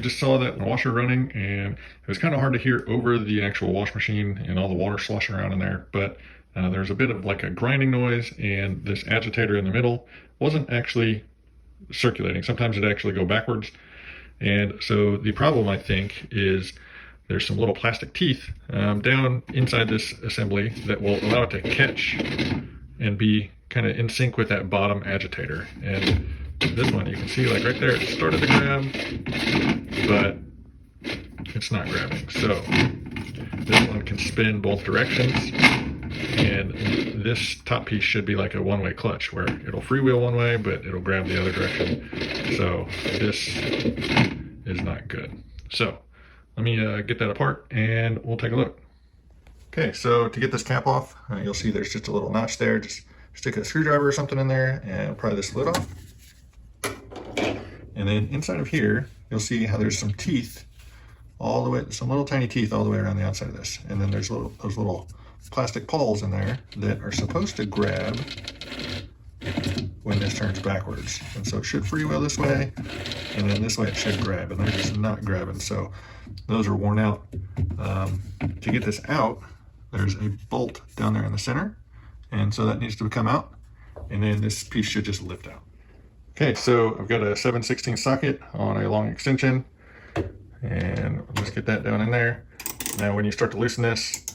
just saw that washer running, and it was kind of hard to hear over the actual wash machine and all the water sloshing around in there, but there's a bit of like a grinding noise, and this agitator in the middle wasn't actually circulating. Sometimes it actually go backwards. And so the problem, I think, is there's some little plastic teeth down inside this assembly that will allow it to catch and be kind of in sync with that bottom agitator. And this one, you can see like right there, it started to grab, but it's not grabbing. So this one can spin both directions, and this top piece should be like a one-way clutch where it'll freewheel one way, but it'll grab the other direction. So this is not good. So let me get that apart and we'll take a look. Okay, so to get this cap off, you'll see there's just a little notch there. Just stick a screwdriver or something in there and pry this lid off. And then inside of here, you'll see how there's some teeth all the way, some little tiny teeth all the way around the outside of this. And then there's those little plastic pawls in there that are supposed to grab when this turns backwards. And so it should freewheel this way, and then this way it should grab, and they're just not grabbing. So those are worn out. To get this out, there's a bolt down there in the center, and so that needs to come out, and then this piece should just lift out. Okay, so I've got a 7/16 socket on a long extension, and I'll just get that down in there. Now when you start to loosen this,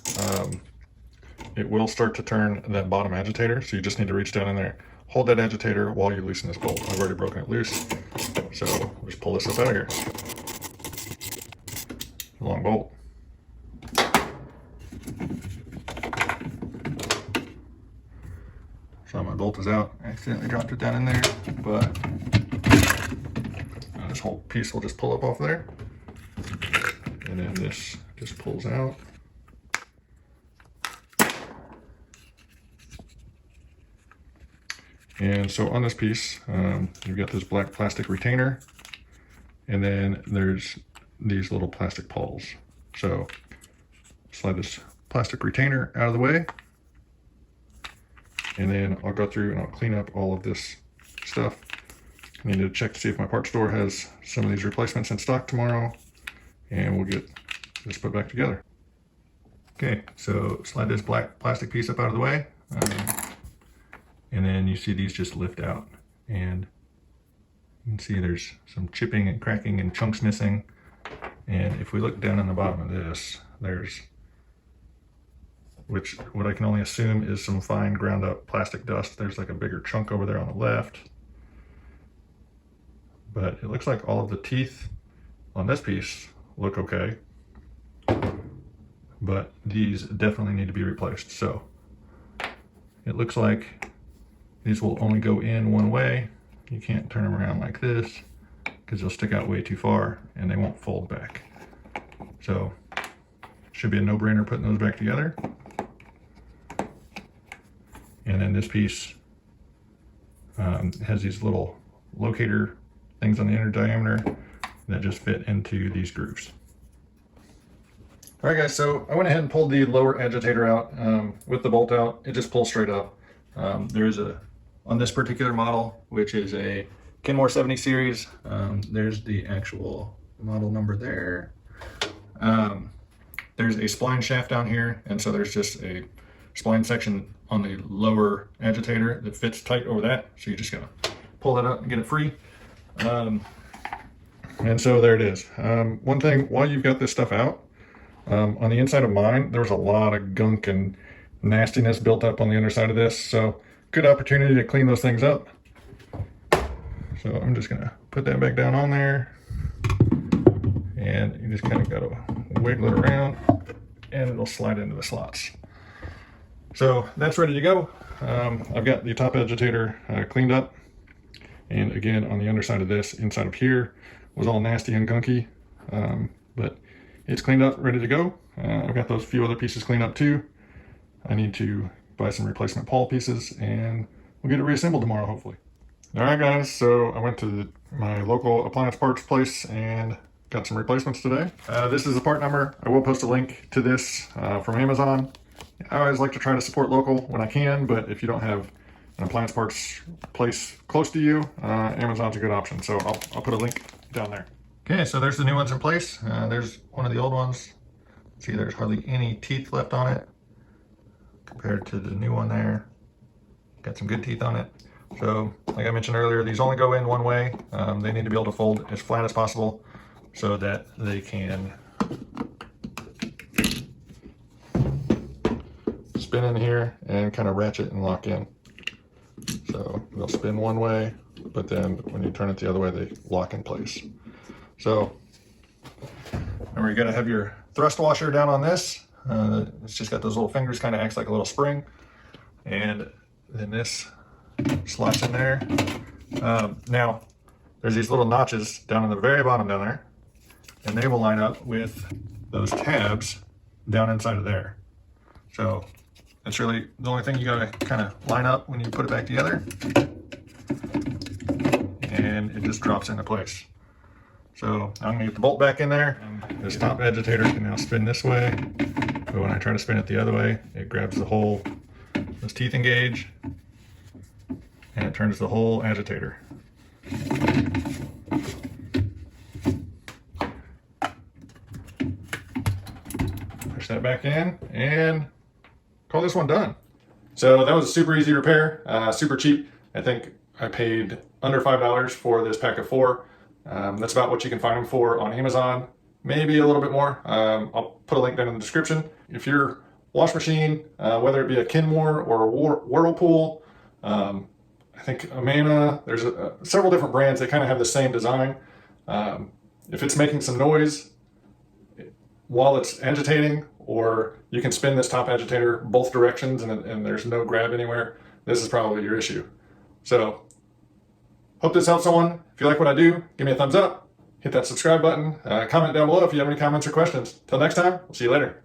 it will start to turn that bottom agitator, so you just need to reach down in there, hold that agitator while you loosen this bolt. I've already broken it loose, so we'll just pull this up out of here. Long bolt. So my bolt is out. I accidentally dropped it down in there, but this whole piece will just pull up off there. And then this just pulls out. And so on this piece, you've got this black plastic retainer, and then there's these little plastic pawls. So slide this plastic retainer out of the way, and then I'll go through and I'll clean up all of this stuff. I need to check to see if my parts store has some of these replacements in stock tomorrow, and we'll get this put back together. Okay, so slide this black plastic piece up out of the way. And then you see these just lift out, and you can see there's some chipping and cracking and chunks missing. And if we look down on the bottom of this, there's, what I can only assume is some fine ground up plastic dust. There's like a bigger chunk over there on the left, but it looks like all of the teeth on this piece look okay, but these definitely need to be replaced. So it looks like these will only go in one way. You can't turn them around like this because they'll stick out way too far and they won't fold back. So should be a no-brainer putting those back together. And then this piece has these little locator things on the inner diameter that just fit into these grooves. All right guys, so I went ahead and pulled the lower agitator out with the bolt out. It just pulls straight up. There is on this particular model, which is a Kenmore 70 series, there's the actual model number there. There's a spline shaft down here, and so there's just a spline section on the lower agitator that fits tight over that. So you just gotta pull that up and get it free. And so there it is. One thing, while you've got this stuff out, on the inside of mine, there was a lot of gunk and nastiness built up on the underside of this. So good opportunity to clean those things up. So I'm just gonna put that back down on there, and you just kind of gotta wiggle it around and it'll slide into the slots. So that's ready to go. I've got the top agitator cleaned up, and again on the underside of this, inside of here was all nasty and gunky, but it's cleaned up, ready to go. I've got those few other pieces cleaned up too. I need to buy some replacement pawl pieces, and we'll get it reassembled tomorrow, hopefully. All right, guys, so I went to my local appliance parts place and got some replacements today. This is the part number. I will post a link to this from Amazon. I always like to try to support local when I can, but if you don't have an appliance parts place close to you, Amazon's a good option. So I'll put a link down there. Okay, so there's the new ones in place. There's one of the old ones. See, there's hardly any teeth left on it compared to the new one there. Got some good teeth on it. So, like I mentioned earlier, these only go in one way. They need to be able to fold as flat as possible so that they can spin in here and kind of ratchet and lock in. So they'll spin one way, but then when you turn it the other way, they lock in place. So, remember, you gotta have your thrust washer down on this. It's just got those little fingers, kind of acts like a little spring. And then this slots in there. Now, there's these little notches down in the very bottom down there, and they will line up with those tabs down inside of there. So that's really the only thing you gotta kind of line up when you put it back together, and it just drops into place. So I'm gonna get the bolt back in there. This top agitator can now spin this way, but when I try to spin it the other way, it grabs the whole, this teeth engage, and it turns the whole agitator. Push that back in and call this one done. So that was a super easy repair, super cheap. I think I paid under $5 for this pack of 4. That's about what you can find them for on Amazon, maybe a little bit more. I'll put a link down in the description. If your wash machine, whether it be a Kenmore or a Whirlpool, I think Amana, there's several different brands that kind of have the same design. If it's making some noise while it's agitating, or you can spin this top agitator both directions and there's no grab anywhere, this is probably your issue. So, hope this helps someone. If you like what I do, give me a thumbs up, hit that subscribe button, comment down below if you have any comments or questions. Till next time, we'll see you later.